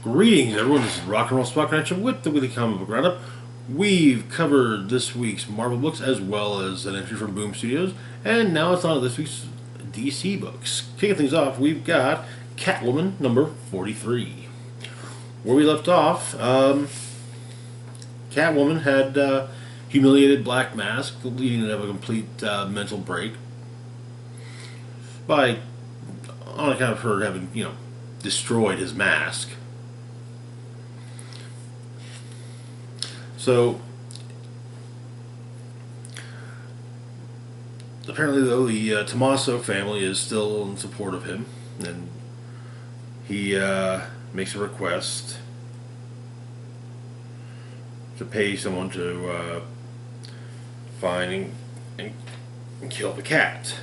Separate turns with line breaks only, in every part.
Greetings, everyone. This is Rock and Roll Spock Connection with the Weekly Comic Book Roundup. We've covered this week's Marvel books as well as an entry from Boom Studios, and now it's on to this week's DC books. Kicking things off, we've got Catwoman number 43. Where we left off, Catwoman had humiliated Black Mask, leading to have a complete mental break by on account of her having, destroyed his mask. So, apparently, though, the Tommaso family is still in support of him, and he makes a request to pay someone to find and kill the cat.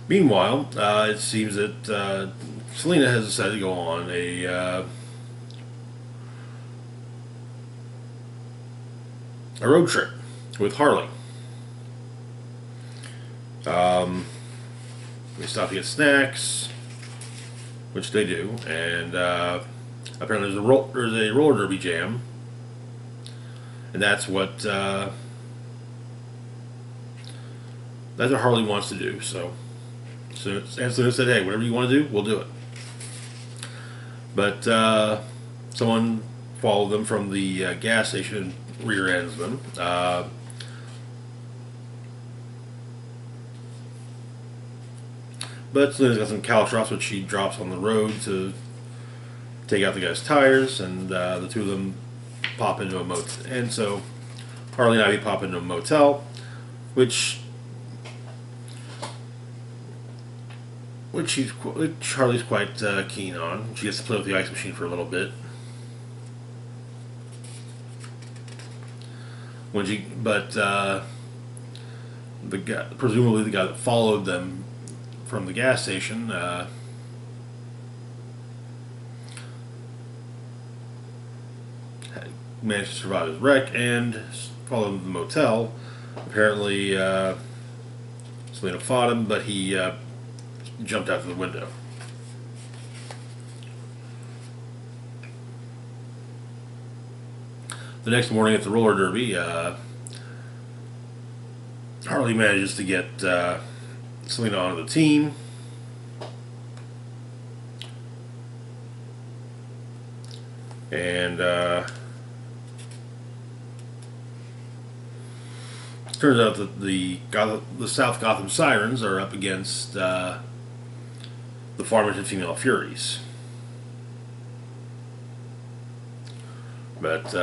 Meanwhile, it seems that Selina has decided to go on a road trip with Harley. They stop to get snacks, which they do, and apparently there's a roller derby jam, and that's what Harley wants to do. So Selina said, "Hey, whatever you want to do, we'll do it." But someone followed them from the gas station and rear ends them. But Selina's got some caltrops which she drops on the road to take out the guy's tires, and the two of them pop into a motel. And so Harley and Ivy pop into a motel, which Harley's quite keen on. She gets to play with the ice machine for a little bit. Presumably the guy that followed them from the gas station managed to survive his wreck and follow him to the motel. Apparently, Selina fought him, but he jumped out of the window. The next morning at the roller derby, Harley manages to get Selina onto the team. And turns out that the South Gotham Sirens are up against the Farmington Female Furies. But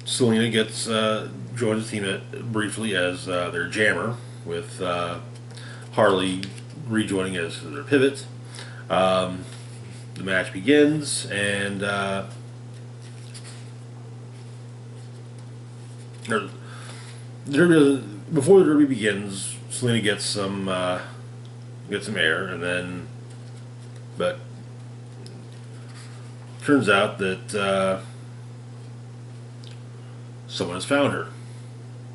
Selina gets joins the team briefly as their jammer, with Harley rejoining as their pivot. The match begins, and before the derby begins, Selina gets some air, and but turns out that someone has found her.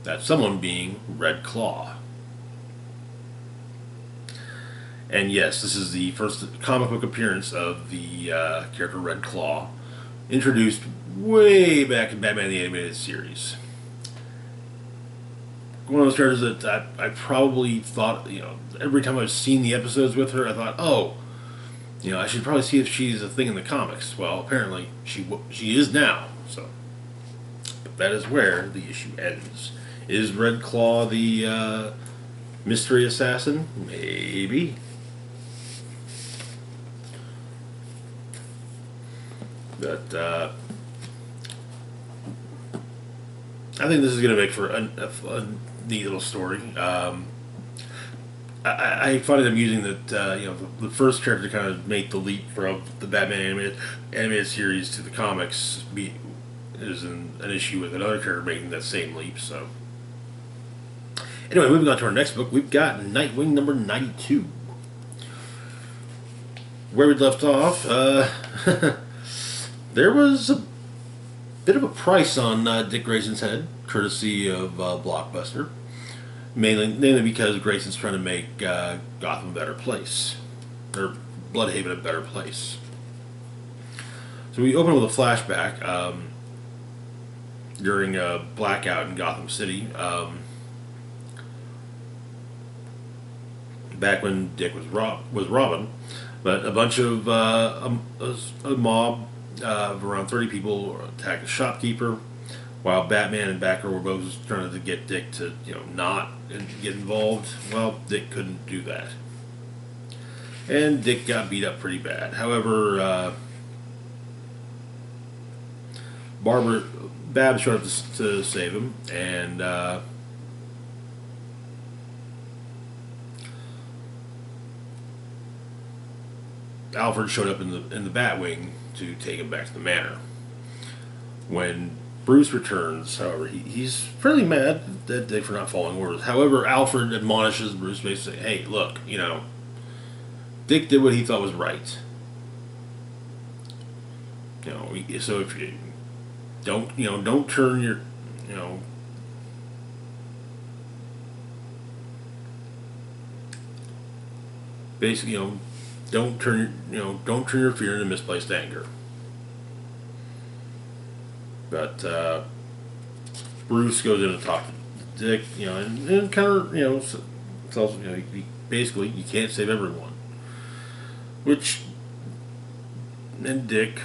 That someone being Red Claw. And yes, this is the first comic book appearance of the character Red Claw, introduced way back in Batman the Animated Series. One of those characters that I probably thought, every time I've seen the episodes with her, I thought, oh, I should probably see if she's a thing in the comics. Well, apparently she is now, so. That is where the issue ends. Is Red Claw the mystery assassin? Maybe. But I think this is going to make for a neat little story. I find it amusing that the first character to kind of make the leap from the Batman animated series to the comics an issue with another character making that same leap. So, anyway, moving on to our next book, we've got Nightwing number 92. Where we left off, there was a bit of a price on Dick Grayson's head, courtesy of Blockbuster. Mainly because Grayson's trying to make Gotham a better place, or Bloodhaven a better place. So we open with a flashback during a blackout in Gotham City. Back when Dick was Robin, but a bunch of a mob of around 30 people attacked a shopkeeper, while Batman and Batgirl were both trying to get Dick to not get involved. Well, Dick couldn't do that, and Dick got beat up pretty bad. However, Bab showed up to save him, and Alfred showed up in the Batwing to take him back to the manor. When Bruce returns, however, he's fairly mad at Dick for not following orders. However, Alfred admonishes Bruce, basically, "Hey, look, Dick did what he thought was right. So if you don't turn your, basically, don't turn your fear into misplaced anger." But Bruce goes in to talk to Dick, and kind of, tells him, basically, you can't save everyone. And Dick,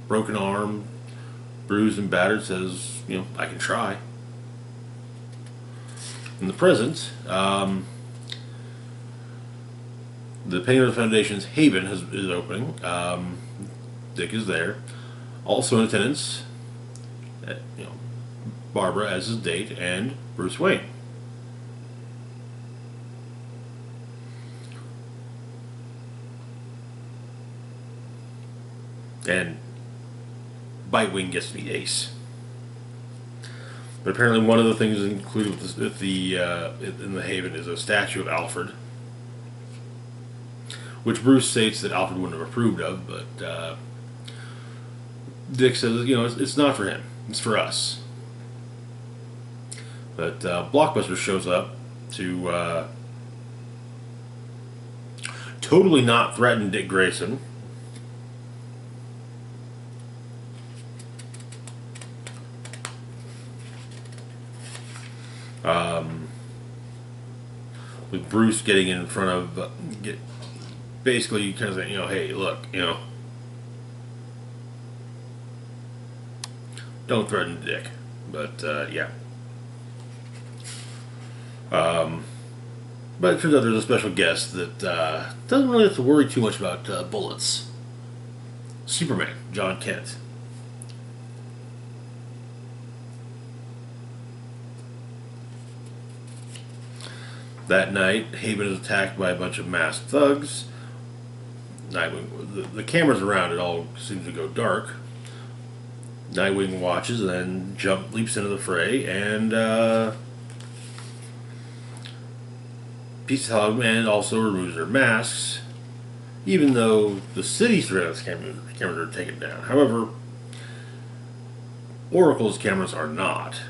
broken arm, bruised and battered, says, I can try. In the present, the Penguin Foundation's Haven is opening. Dick is there. Also in attendance, Barbara as his date, and Bruce Wayne. And Bitewing gets to meet Ace. But apparently one of the things included with the in the Haven is a statue of Alfred, which Bruce states that Alfred wouldn't have approved of, but Dick says, it's not for him, it's for us. But Blockbuster shows up to totally not threaten Dick Grayson. With Bruce getting in front of, basically kind of saying, hey, look, don't threaten Dick. But, yeah. But it turns out there's a special guest that doesn't really have to worry too much about bullets. Superman, John Kent. That night, Haven is attacked by a bunch of masked thugs. Nightwing, the cameras around it all seem to go dark. Nightwing watches and then leaps into the fray, and Peace Man also removes their masks, even though the city surveillance cameras are taken down. However, Oracle's cameras are not.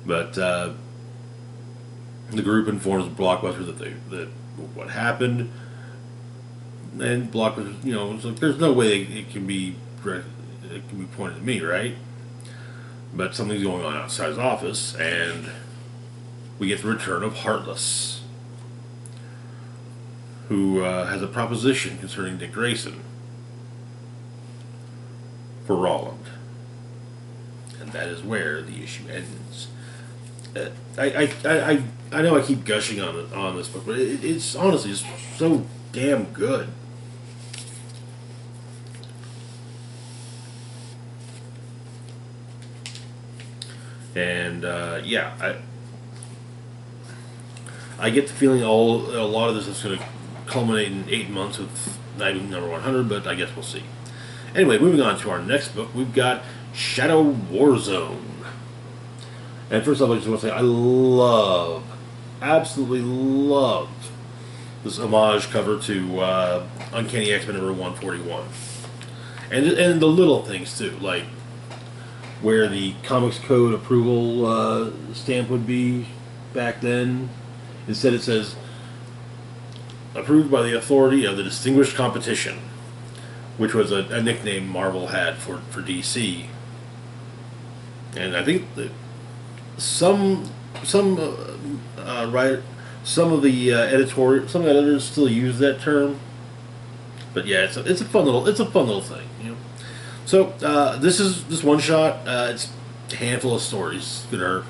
But the group informs Blockbuster that what happened, and Blockbuster, it's like, there's no way it can be pointed to me, right? But something's going on outside his office, and we get the return of Heartless, who has a proposition concerning Dick Grayson for Roland, and that is where the issue ends. I know I keep gushing on this book, but it's honestly just so damn good. And yeah, I get the feeling a lot of this is going to culminate in 8 months with Nightwing number 100, but I guess we'll see. Anyway, moving on to our next book, we've got Shadow Warzone. And first off, I just want to say I love, absolutely love this homage cover to Uncanny X-Men number 141. And the little things too, like where the Comics Code approval stamp would be back then. Instead it says, approved by the authority of the Distinguished Competition, which was a nickname Marvel had for DC. And I think that some editors still use that term. But yeah, it's a fun little thing, you know. So this one shot. It's a handful of stories that are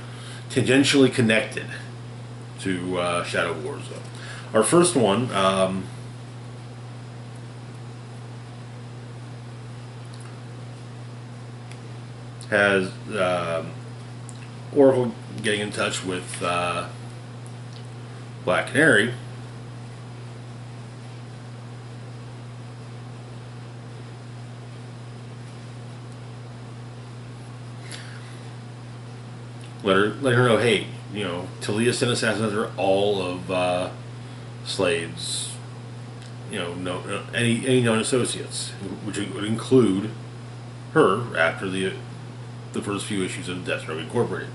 tangentially connected to Shadow Warzone. Our first one has Oracle getting in touch with Black Canary. Let her know, hey, you know, Talia sent assassins after all of Slade's, you know, any known associates, which would include her after the first few issues of Deathstroke Incorporated.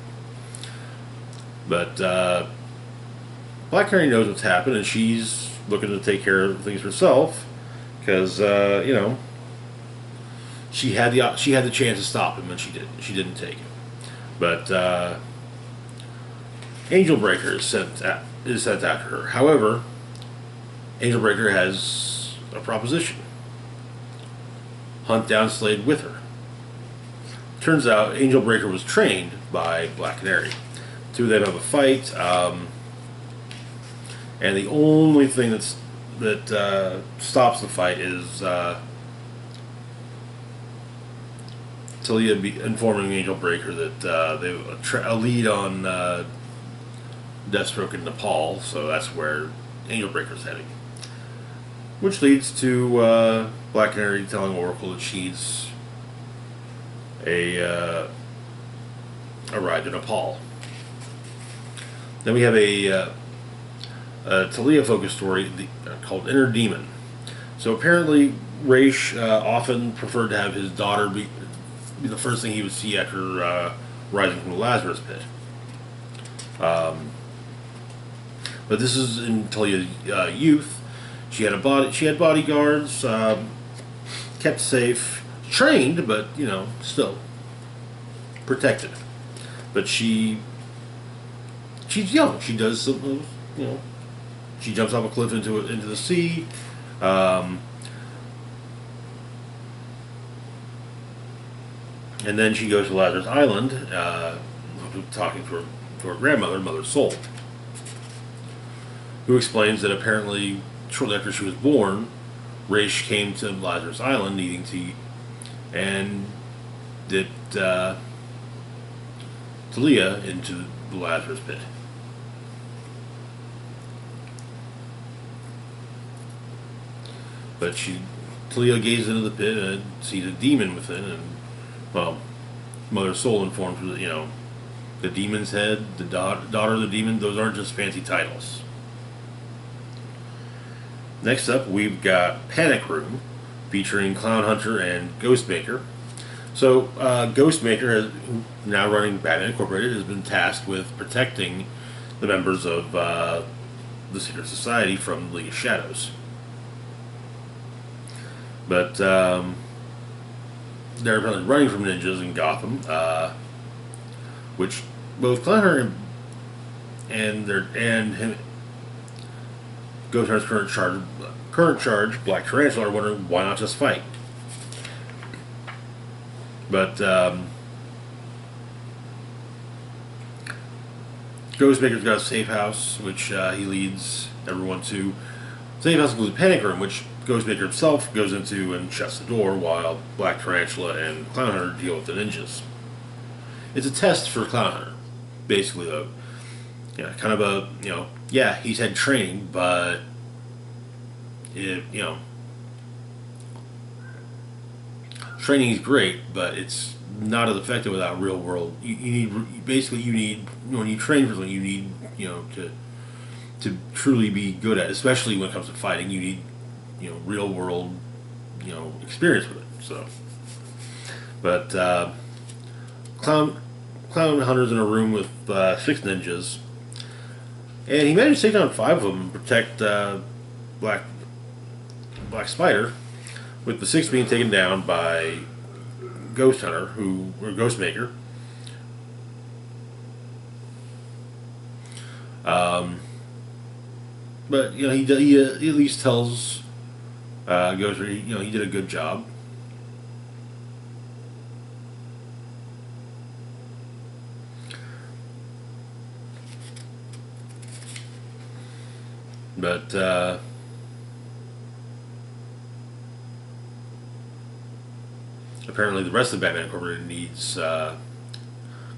But Black Canary knows what's happened, and she's looking to take care of things herself because you know, she had the chance to stop him, and she didn't take it. But Angel Breaker is sent after her. However, Angel Breaker has a proposition: hunt down Slade with her. Turns out Angel Breaker was trained by Black Canary. Two of them have a fight, and the only thing that stops the fight is Talia informing Angel Breaker that they have a lead on Deathstroke in Nepal, so that's where Angel Breaker's heading. Which leads to Black Canary telling Oracle that she's a ride to Nepal. Then we have a Talia-focused story called Inner Demon. So apparently, Raish often preferred to have his daughter be the first thing he would see after rising from the Lazarus pit. But this is in Talia's youth. She had bodyguards, kept safe, trained, but you know, still protected. But she's young. She does some, you know, she jumps off a cliff into the sea. And then she goes to Lazarus Island, talking to her grandmother, Mother Soul, who explains that apparently shortly after she was born, Raish came to Lazarus Island needing to eat, and that Talia into the Lazarus pit. But Talia gazed into the pit and sees a demon within, and well, Mother Soul informs her that, you know, the demon's head, the daughter of the demon, those aren't just fancy titles. Next up, we've got Panic Room, featuring Clown Hunter and Ghostmaker. So, Ghostmaker, now running Batman Incorporated, has been tasked with protecting the members of the Secret Society from the League of Shadows. But they're apparently running from ninjas in Gotham, which both Clown Hunter and him, Ghost Hunter's current charge, Black Tarantula, are wondering why not just fight. But Ghostmaker's got a safe house, which he leads everyone to. Safe house includes a Panic Room, which Ghostmaker himself goes into and shuts the door while Black Tarantula and Clown Hunter deal with the ninjas. It's a test for Clown Hunter, basically. Kind of a, you know, yeah, he's had training, but training is great, but it's not as effective without real world. You need basically you need when you train for something, you need to truly be good at, it, especially when it comes to fighting. You need real world experience with it. So, but Clown Hunter's in a room with 6 ninjas, and he managed to take down 5 of them and protect Black Spider, with the 6th being taken down by Ghost Hunter, or Ghostmaker. But he at least tells Ghost he did a good job. But apparently the rest of Batman Incorporated needs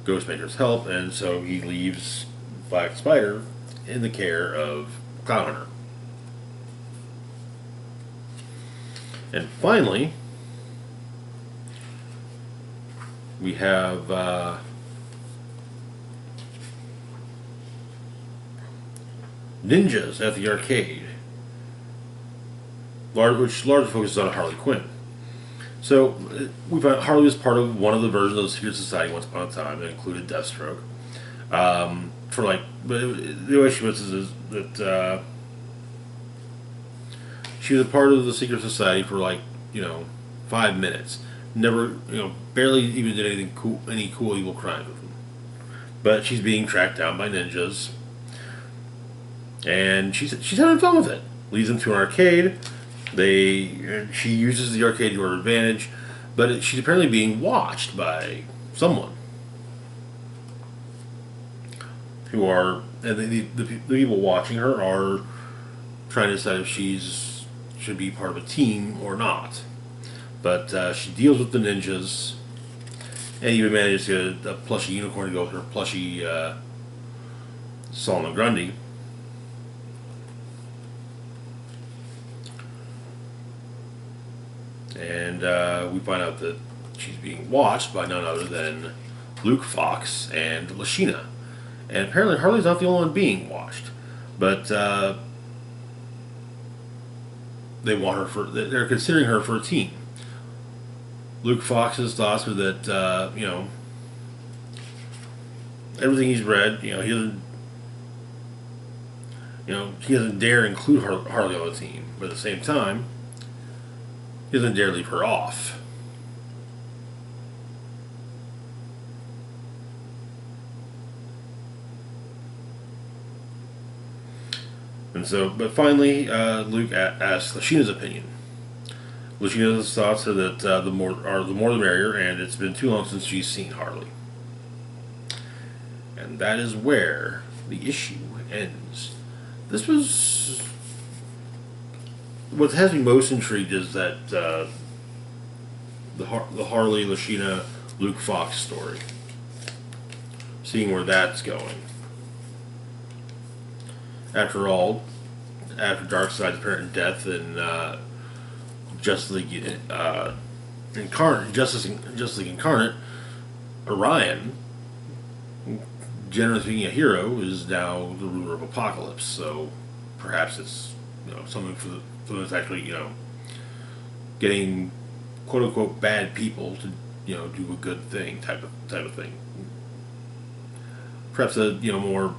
Ghostmaker's help, and so he leaves Black Spider in the care of Clown Hunter. And finally, we have ninjas at the arcade, which largely focuses on Harley Quinn. So we found Harley was part of one of the versions of the Secret Society once upon a time that included Deathstroke. The way she puts it is that she was a part of the Secret Society for 5 minutes. Never, barely even did any cool evil crimes with them. But she's being tracked down by ninjas, and she's having fun with it. Leads them to an arcade. She uses the arcade to her advantage, but she's apparently being watched by someone. The people watching her are trying to decide if should be part of a team or not. But she deals with the ninjas, and even manages to get a plushie unicorn to go with her plushie Solomon Grundy. And we find out that she's being watched by none other than Luke Fox and Lashina. And apparently Harley's not the only one being watched. But they're considering her for a team. Luke Fox's thoughts are that, everything he's read, he doesn't dare include Harley on the team. But at the same time, he doesn't dare leave her off. And so, but finally, Luke asks Lashina's opinion. Lashina's thoughts are that the more the merrier, and it's been too long since she's seen Harley. And that is where the issue ends. This was what has me most intrigued is that the Harley, Lashina, Luke Fox story. Seeing where that's going. After all, after Darkseid's apparent death and Justice League Incarnate, Orion, generally speaking a hero, is now the ruler of Apocalypse. So perhaps it's something for that's actually getting quote unquote bad people to do a good thing type of thing. Perhaps a more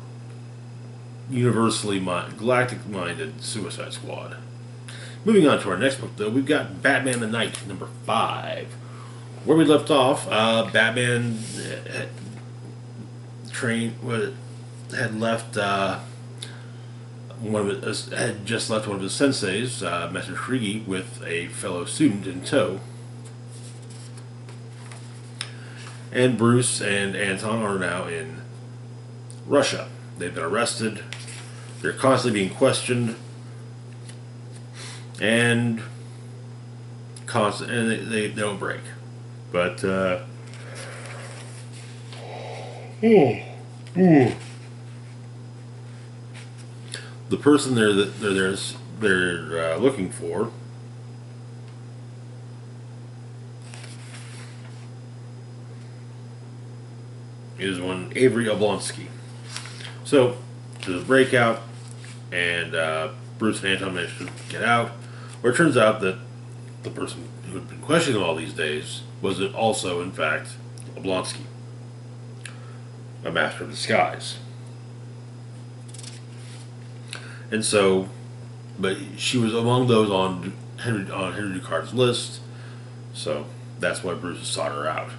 universally galactic-minded Suicide Squad. Moving on to our next book, though, we've got Batman the Knight, number 5. Where we left off, Batman had left had just left one of his senseis, Master Shrigi, with a fellow student in tow. And Bruce and Anton are now in Russia. They've been arrested. They're constantly being questioned. And they don't break. But the person they're looking for is one Avery Oblonsky. So there's a breakout, and Bruce and Anton manage to get out, where it turns out that the person who had been questioning them all these days was also, in fact, Oblonsky, a master of disguise. And so, but she was among those on Henry Ducard's list, so that's why Bruce sought her out.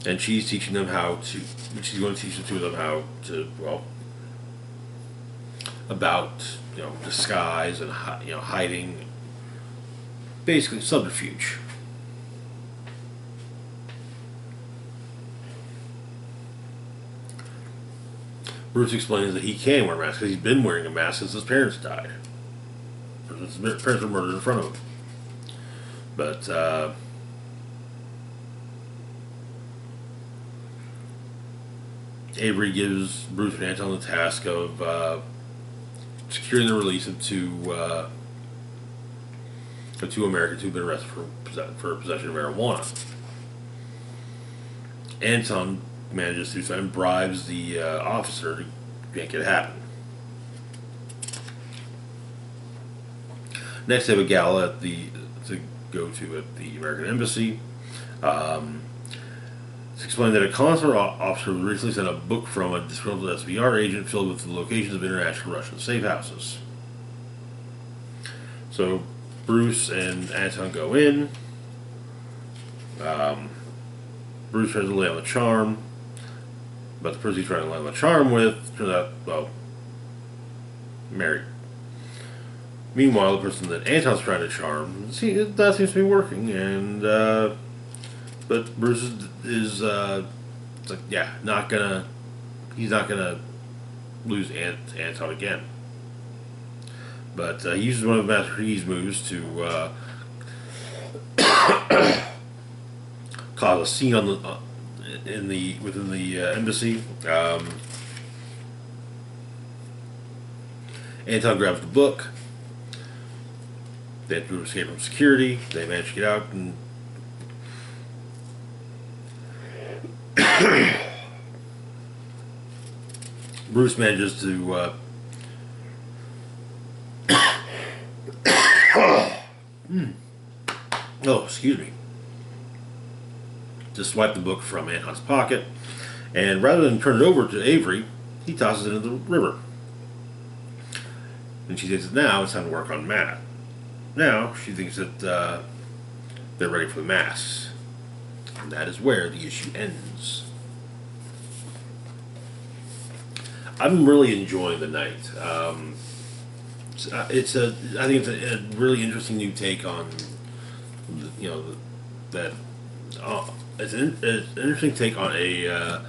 And she's teaching them how to. She's going to teach the two of them how to, well, about disguise and hiding, basically subterfuge. Bruce explains that he can wear a mask because he's been wearing a mask since his parents died. His parents were murdered in front of him. But Avery gives Bruce and Anton the task of securing the release of two Americans who've been arrested for possession of marijuana. Anton manages to do so and bribes the officer to make it happen. Next, they have a gala to go to at the American Embassy. It's explained that a consular officer recently sent a book from a disgruntled SVR agent filled with the locations of international Russian safe houses. So Bruce and Anton go in. Bruce tries to lay on the charm, but the person he's trying to lay on the charm with turns out, well, married. Meanwhile, the person that Anton's trying to charm, that seems to be working, and but Bruce is like, yeah, he's not gonna lose Anton again. But he uses one of Master Yi's moves to cause a scene within the embassy. Anton grabs the book. They have to escape from security. They manage to get out, and Bruce manages to oh, excuse me. To swipe the book from Anton's pocket, and rather than turn it over to Avery, he tosses it into the river. And she thinks that now it's time to work on Matt. Now she thinks that they're ready for the masks. And that is where the issue ends. I'm really enjoying the night. I think it's a really interesting new take on, that. It's an interesting take on a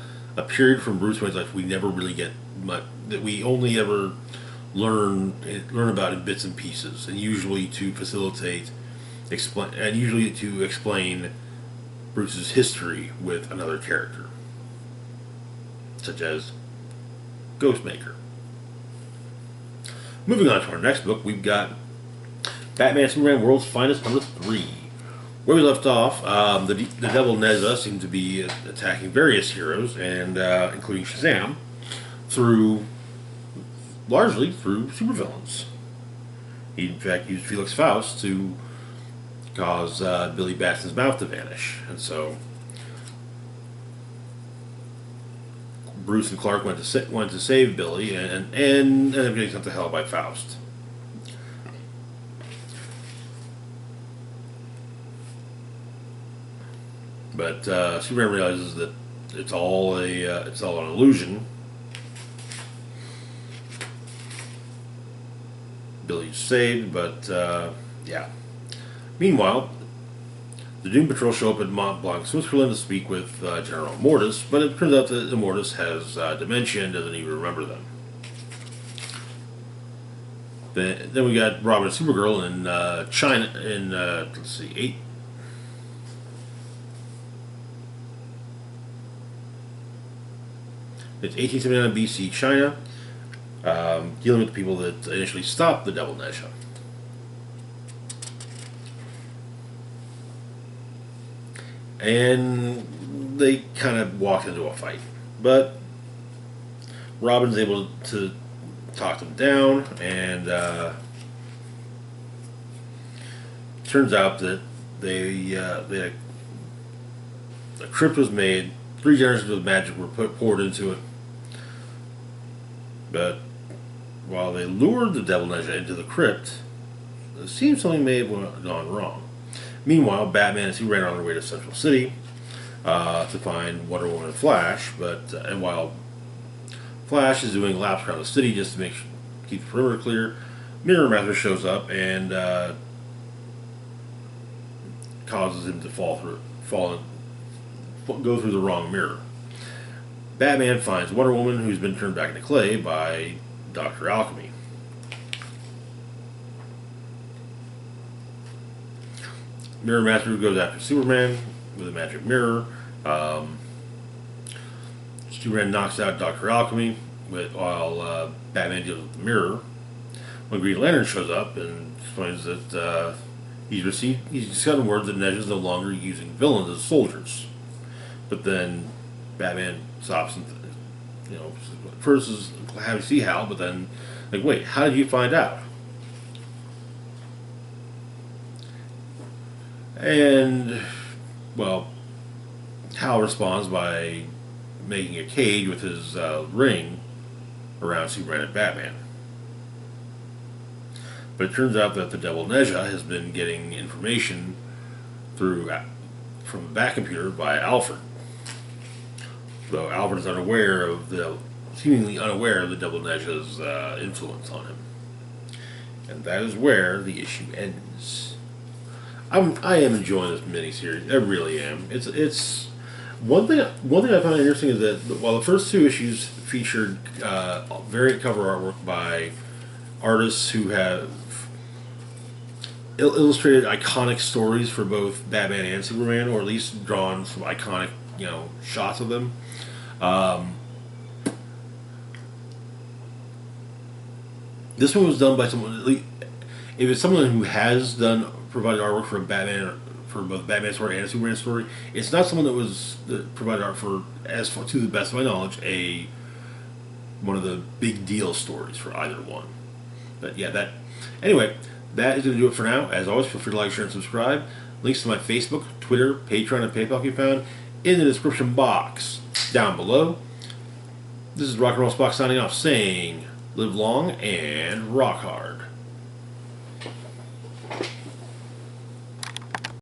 period from Bruce Wayne's life we never really get much, that we only ever learn about in bits and pieces, and usually to explain Bruce's history with another character, such as Ghostmaker. Moving on to our next book, we've got Batman Superman World's Finest #3. Where we left off, the Devil Neza seemed to be attacking various heroes, and including Shazam, largely through supervillains. He in fact used Felix Faust to cause Billy Batson's mouth to vanish, and so Bruce and Clark went to save Billy, and ended up getting sent to hell by Faust. But Superman realizes that it's all an illusion. Billy's saved, but yeah. Meanwhile, the Doom Patrol show up at Mont Blanc, Switzerland, to speak with General Immortus, but it turns out that Immortus has dementia and doesn't even remember them. Then we got Robin and Supergirl in China in It's 1879 BC, China, dealing with the people that initially stopped the Devil Nation. And they kind of walk into a fight. But Robin's able to talk them down, and turns out that a crypt was made. 3 generations of magic were poured into it. But while they lured the Devil Ninja into the crypt, it seems something may have gone wrong. Meanwhile, Batman and Superman are on their way to Central City to find Wonder Woman and Flash. And while Flash is doing laps around the city just to keep the perimeter clear, Mirror Master shows up and causes him to go through the wrong mirror. Batman finds Wonder Woman, who's been turned back into clay by Dr. Alchemy. Mirror Master goes after Superman with a magic mirror. Superman knocks out Dr. Alchemy while Batman deals with the mirror. When Green Lantern shows up and explains that he's gotten word that Nezha is no longer using villains as soldiers. But then Batman stops and, first is happy to see Hal, but then, wait, how did you find out? And, well, Hal responds by making a cage with his ring around Superman and Batman. But it turns out that the Devil Nezha has been getting information from the Bat computer by Alfred. So Alfred is seemingly unaware of the Devil Nezha's influence on him. And that is where the issue ends. I am enjoying this miniseries. I really am. It's one thing I found interesting is that while the first 2 issues featured variant cover artwork by artists who have illustrated iconic stories for both Batman and Superman, or at least drawn some iconic shots of them. This one was done by someone. If it's someone who has provided artwork for both Batman story and a Superman story, it's not someone that provided art for, to the best of my knowledge, one of the big deal stories for either one. But yeah, anyway, that is going to do it for now. As always, feel free to like, share, and subscribe. Links to my Facebook, Twitter, Patreon, and PayPal can be found in the description box down below. This is Rock and Roll Spock signing off, saying, live long and rock hard.